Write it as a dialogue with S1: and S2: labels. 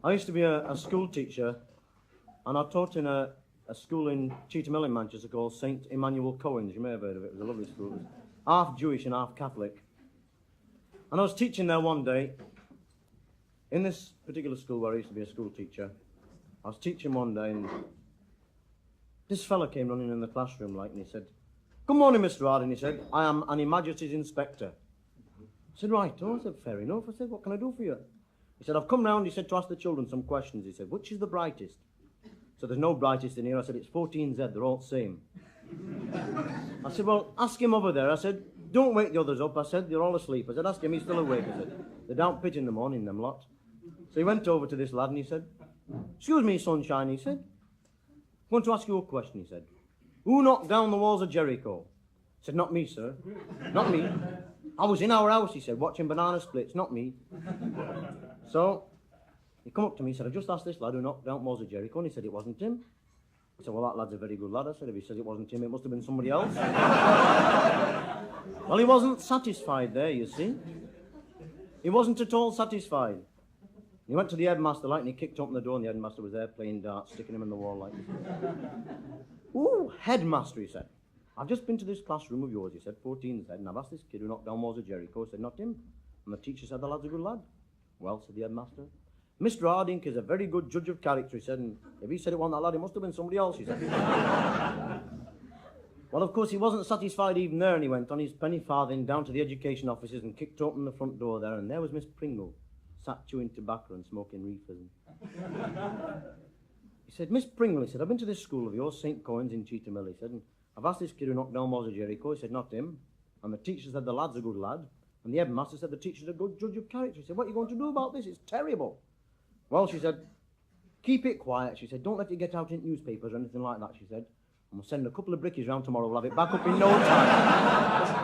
S1: I used to be a school teacher, and I taught in a school in Cheetham Hill in Manchester called St. Emmanuel Cohen's. You may have heard of it. It was a lovely school. It was half Jewish and half Catholic. And I was teaching there one day, in this particular school where I used to be a school teacher. I was teaching one day, and this fella came running in the classroom, and he said, "Good morning, Mr. Harding," he said. "I am an Her Majesty's Inspector." I said, "Right." Oh, I said, "Fair enough." I said, "What can I do for you?" He said, "I've come round," he said, "to ask the children some questions." He said, "Which is the brightest?" So "There's no brightest in here." I said, "It's 14Z, they're all the same." I said, "Well, ask him over there." I said, "Don't wake the others up." I said, "They're all asleep." I said, "Ask him, he's still awake." I said, "They're down pit in the morning, them lot." So he went over to this lad and he said, "Excuse me, sunshine," he said, "I want to ask you a question," he said. "Who knocked down the walls of Jericho?" I said, "Not me, sir. Not me. I was in our house," he said, "watching banana splits, not me." So he come up to me and said, "I just asked this lad who knocked down the walls of Jericho," and he said it wasn't him. I said, "Well, that lad's a very good lad." I said, "If he says it wasn't him, it must have been somebody else." Well, he wasn't satisfied there, you see. He wasn't at all satisfied. He went to the headmaster and he kicked open the door, and the headmaster was there playing darts, sticking him in the wall like this. "Ooh, headmaster," he said, "I've just been to this classroom of yours," he said, 14 said, "and I've asked this kid who knocked down walls of Jericho." I said, "Not him." And the teacher said, "The lad's a good lad." "Well," said the headmaster, "Mr. Harding is a very good judge of character," he said, "and if he said it wasn't that lad, it must have been somebody else," he said. Well, of course, he wasn't satisfied even there, and he went on his penny farthing down to the education offices and kicked open the front door there, and there was Miss Pringle, sat chewing tobacco and smoking reefers. He said, "Miss Pringle," he said, "I've been to this school of yours, St. Cohen's in Cheetham Hill," he said, "and I've asked this kid who knocked down walls of Jericho." He said, "Not him." And the teacher said, "The lad's a good lad." And the headmaster said, "The teacher's a good judge of character." He said, "What are you going to do about this? It's terrible." "Well," she said, "keep it quiet." She said, "Don't let it get out in newspapers or anything like that," she said. "And we'll send a couple of brickies round tomorrow. We'll have it back up in no time."